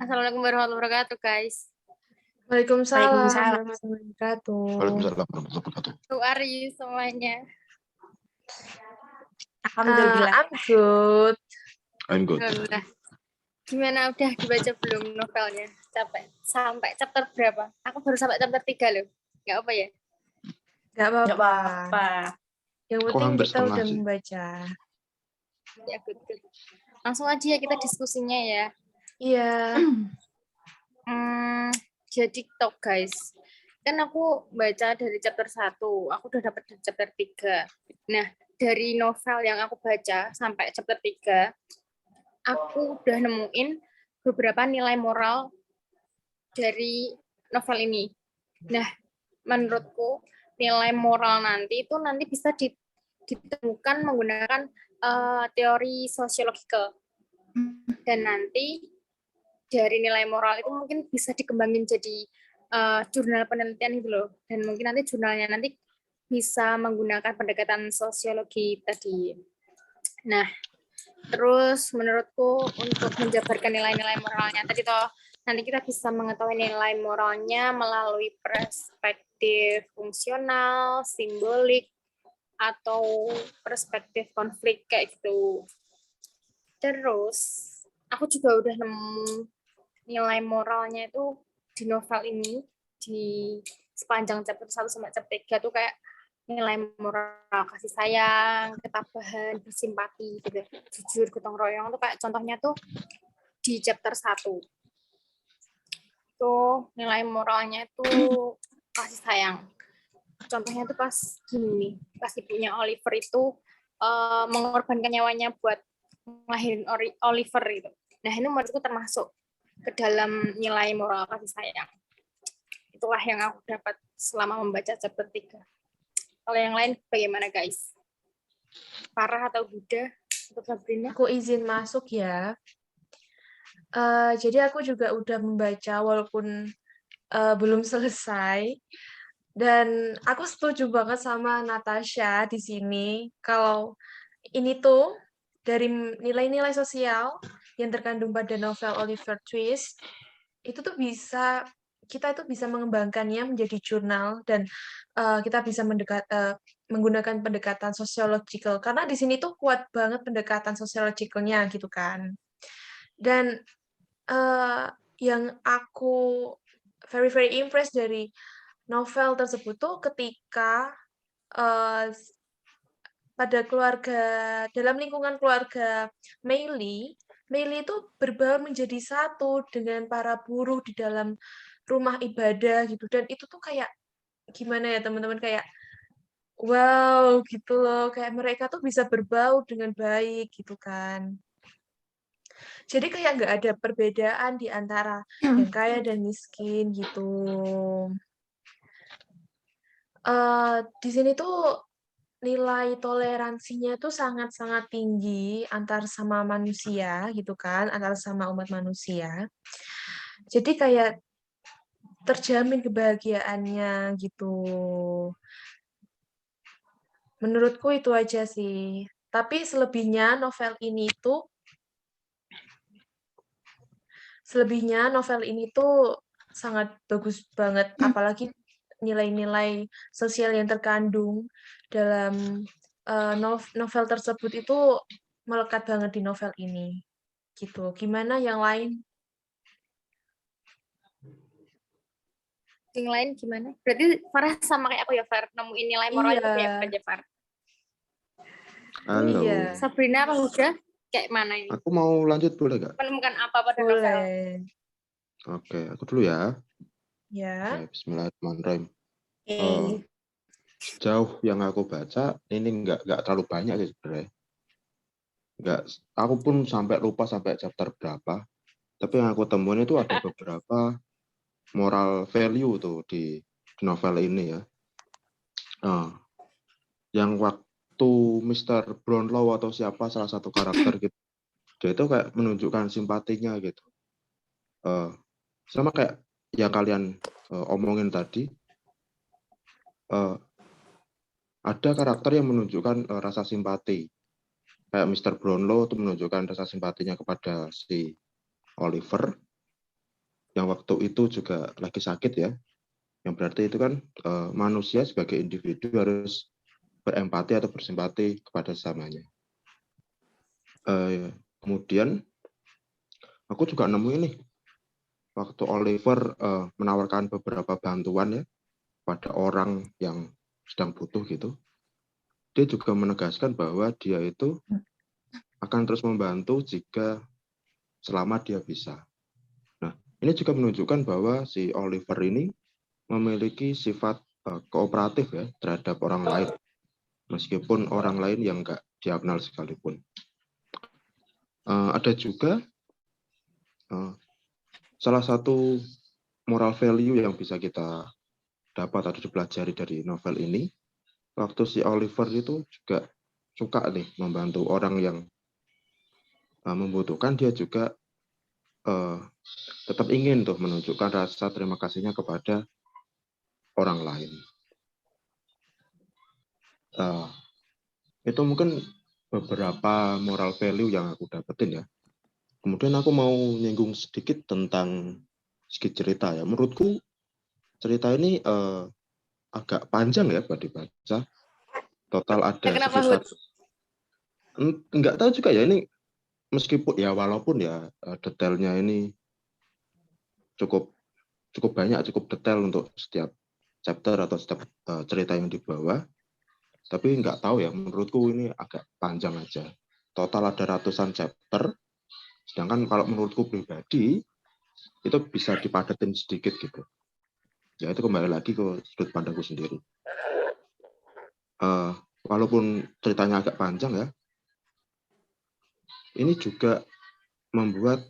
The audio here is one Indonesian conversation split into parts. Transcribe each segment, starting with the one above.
Assalamualaikum warahmatullahi wabarakatuh, guys. Waalaikumsalam warahmatullahi wabarakatuh. Waalaikumsalam warahmatullahi wabarakatuh. How are you semuanya? Alhamdulillah. I'm good. I'm good. Alhamdulillah. Gimana, udah dibaca belum novelnya? Sampai chapter berapa? Aku baru sampai chapter 3 loh. Nggak apa ya? Gak apa-apa. Yang Aku penting hampir kita udah setengah sih. membaca. Ya, good. Langsung aja ya kita diskusinya ya. Iya. Jadi talk, guys. Kan aku baca dari chapter 1, aku udah dapat dari chapter 3. Nah, dari novel yang aku baca sampai chapter 3, aku udah nemuin beberapa nilai moral dari novel ini. Nah, menurutku nilai moral nanti itu bisa ditemukan menggunakan teori sosiologikal. Dan nanti dari nilai moral itu mungkin bisa dikembangin jadi jurnal penelitian gitu loh. Dan mungkin nanti jurnalnya nanti bisa menggunakan pendekatan sosiologi tadi. Nah, terus menurutku untuk menjabarkan nilai-nilai moralnya tadi toh, nanti kita bisa mengetahui nilai moralnya melalui perspektif fungsional, simbolik, atau perspektif konflik kayak gitu. Terus, aku juga udah nemu nilai moralnya itu di novel ini, di sepanjang chapter 1 sampai chapter 3 tuh kayak nilai moral kasih sayang, ketabahan, bersimpati, gitu. Jujur, gotong royong tuh kayak contohnya tuh di chapter 1. Tuh nilai moralnya itu kasih sayang. Contohnya tuh pas gini, pas ibunya Oliver itu mengorbankan nyawanya buat ngelahirin Oliver itu. Nah, ini menurutku termasuk ke dalam nilai moral kasih sayang. Itulah yang aku dapat selama membaca chapter 3. Kalau yang lain bagaimana, guys? Farah atau Huda? Untuk Sabrina? Aku izin masuk ya. Jadi aku juga udah membaca walaupun belum selesai. Dan aku setuju banget sama Natasha di sini. Kalau ini tuh dari nilai-nilai sosial yang terkandung pada novel Oliver Twist, itu tuh kita itu bisa mengembangkannya menjadi jurnal dan kita bisa menggunakan pendekatan sosiologikal karena di sini tuh kuat banget pendekatan sosiologikalnya gitu kan. Dan yang aku very impressed dari novel tersebut tuh ketika pada dalam lingkungan keluarga Meili itu berbaur menjadi satu dengan para buruh di dalam rumah ibadah gitu. Dan itu tuh kayak gimana ya teman-teman, kayak wow gitu loh, kayak mereka tuh bisa berbaur dengan baik gitu kan. Jadi kayak nggak ada perbedaan di antara yang kaya dan miskin gitu. Di sini tuh nilai toleransinya tuh sangat-sangat tinggi antar sama manusia gitu kan, antar sama umat manusia. Jadi kayak terjamin kebahagiaannya gitu. Menurutku itu aja sih. Tapi selebihnya novel ini tuh sangat bagus banget, apalagi nilai-nilai sosial yang terkandung dalam novel tersebut itu melekat banget di novel ini. Gitu. Gimana yang lain? Yang lain gimana? Berarti Farah sama kayak aku ya, Far? Nemuin nilai moral itu kayak apa aja, Far? Halo. Iya. Sabrina apa Huda? Kayak mana ini? Aku mau lanjut boleh gak? Menemukan apa pada novel? Boleh. Oke, aku dulu ya. Ya. Oke, Bismillahirrahmanirrahim. Oke. Sejauh yang aku baca, ini nggak terlalu banyak sih sebenarnya. Aku pun sampai lupa sampai chapter berapa. Tapi yang aku temuin itu ada beberapa moral value tuh di novel ini ya. Yang waktu Mr. Brownlow atau siapa salah satu karakter gitu, dia itu kayak menunjukkan simpatinya gitu. Sama kayak yang kalian omongin tadi, ada karakter yang menunjukkan rasa simpati. kayak Mr. Brownlow itu menunjukkan rasa simpatinya kepada si Oliver yang waktu itu juga lagi sakit ya. Yang berarti itu kan manusia sebagai individu harus berempati atau bersimpati kepada sesamanya. Kemudian aku juga nemu ini waktu Oliver menawarkan beberapa bantuan ya pada orang yang sedang butuh gitu. Dia juga menegaskan bahwa dia itu akan terus membantu jika selama dia bisa. Nah, ini juga menunjukkan bahwa si Oliver ini memiliki sifat kooperatif ya terhadap orang lain, meskipun orang lain yang nggak dia kenal sekalipun. Ada juga salah satu moral value yang bisa kita dapat atau dipelajari dari novel ini, waktu si Oliver itu juga suka nih membantu orang yang membutuhkan, dia juga tetap ingin tuh menunjukkan rasa terima kasihnya kepada orang lain. Itu mungkin beberapa moral value yang aku dapetin ya. Kemudian aku mau nyinggung sedikit tentang segi cerita ya. Menurutku cerita ini agak panjang ya buat dibaca. Total ada Kenapa, sekitar Hud? nggak tahu juga ya ini, meskipun ya walaupun ya detailnya ini cukup banyak, cukup detail untuk setiap chapter atau setiap cerita yang dibawa. Tapi nggak tahu ya, menurutku ini agak panjang aja. Total ada ratusan chapter, sedangkan kalau menurutku pribadi, itu bisa dipadatin sedikit gitu. Ya itu kembali lagi ke sudut pandangku sendiri. Walaupun ceritanya agak panjang ya, ini juga membuat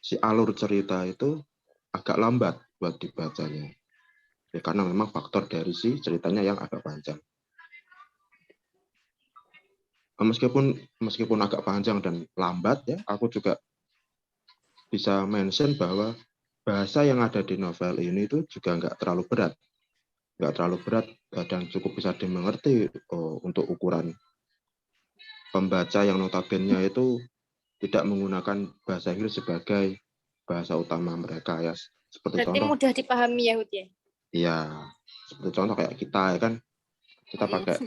si alur cerita itu agak lambat buat dibacanya. Ya, karena memang faktor dari si ceritanya yang agak panjang. Meskipun agak panjang dan lambat ya, aku juga bisa mention bahwa bahasa yang ada di novel ini itu juga nggak terlalu berat dan cukup bisa dimengerti untuk ukuran pembaca yang notabene itu tidak menggunakan bahasa Inggris sebagai bahasa utama mereka ya. Seperti Berarti contoh, mudah dipahami ya, Hud ya? ya seperti contoh kayak kita ya kan, kita pakai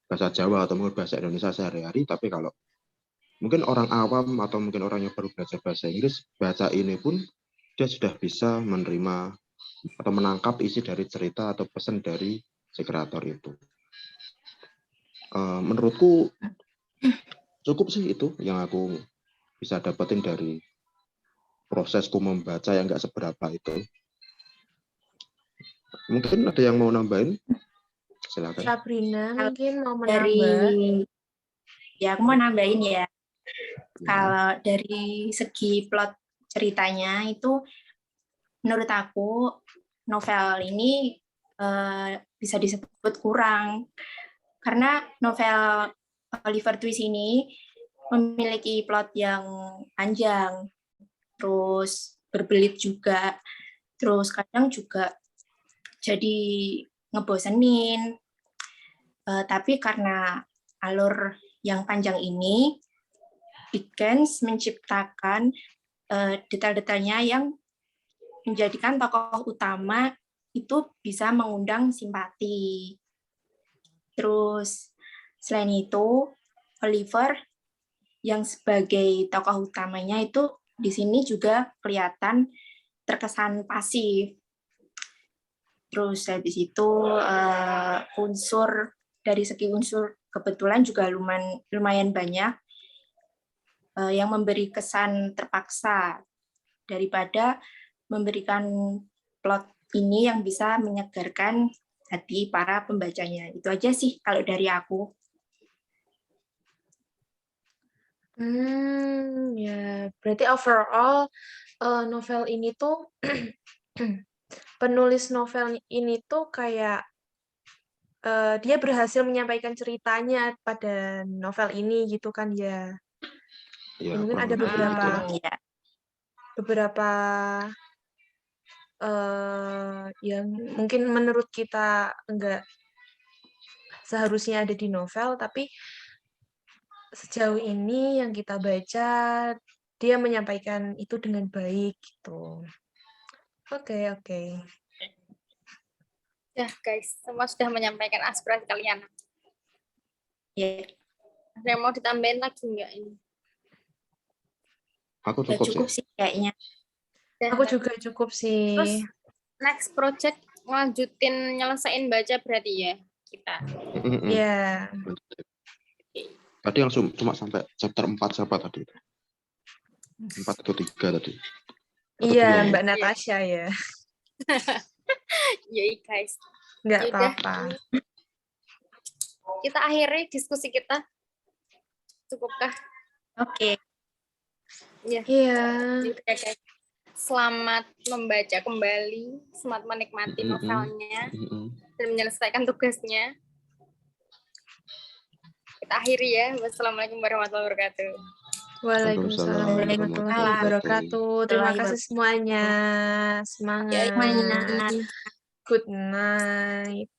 bahasa Jawa atau mungkin bahasa Indonesia sehari-hari, tapi kalau mungkin orang awam atau mungkin orang yang baru belajar bahasa Inggris, baca ini pun dia sudah bisa menerima atau menangkap isi dari cerita atau pesan dari si kreator itu. Menurutku cukup sih itu yang aku bisa dapetin dari prosesku membaca yang nggak seberapa itu. Mungkin ada yang mau nambahin? Silakan. Sabrina Kalau mungkin mau dari menambah. ya aku mau nambahin ya. Ya. Kalau dari segi plot ceritanya itu menurut aku novel ini bisa disebut kurang karena novel Oliver Twist ini memiliki plot yang panjang, terus berbelit juga, terus kadang juga jadi ngebosenin. Tapi karena alur yang panjang ini, Dickens menciptakan detail-detailnya yang menjadikan tokoh utama itu bisa mengundang simpati. Terus selain itu, Oliver yang sebagai tokoh utamanya itu di sini juga kelihatan terkesan pasif. Terus habis itu dari segi unsur kebetulan juga lumayan banyak yang memberi kesan terpaksa daripada memberikan plot ini yang bisa menyegarkan hati para pembacanya. Itu aja sih kalau dari aku. Ya, berarti overall novel ini tuh penulis novel ini tuh kayak dia berhasil menyampaikan ceritanya pada novel ini gitu kan ya. Ya, Mungkin ada kurang lebih begitu. beberapa yang mungkin menurut kita enggak seharusnya ada di novel, tapi sejauh ini yang kita baca, dia menyampaikan itu dengan baik gitu. Oke, oke. Ya guys, semua sudah menyampaikan aspirasi kalian. Ya, Ada yang mau ditambahin lagi nggak ini? Aku udah cukup cukup sih. sih kayaknya. Udah, Aku kan? juga cukup sih. Terus next project lanjutin nyelesain baca berarti ya kita. Mm-mm. Ya, Tadi yang cuma sampai chapter 4 siapa tadi? 4 atau 3 tadi? Atau iya 2? Mbak Natasha ya. Yoi guys. Nggak Yaudah, apa-apa. kita akhiri diskusi kita. Cukupkah? Oke. Ya. Iya. Yaudah, guys. Selamat membaca kembali, selamat menikmati novelnya dan menyelesaikan tugasnya. Kita akhiri ya. Wassalamualaikum warahmatullahi wabarakatuh. Waalaikumsalam warahmatullahi wabarakatuh. Terima kasih semuanya. Semangat. Semuanya. Good night.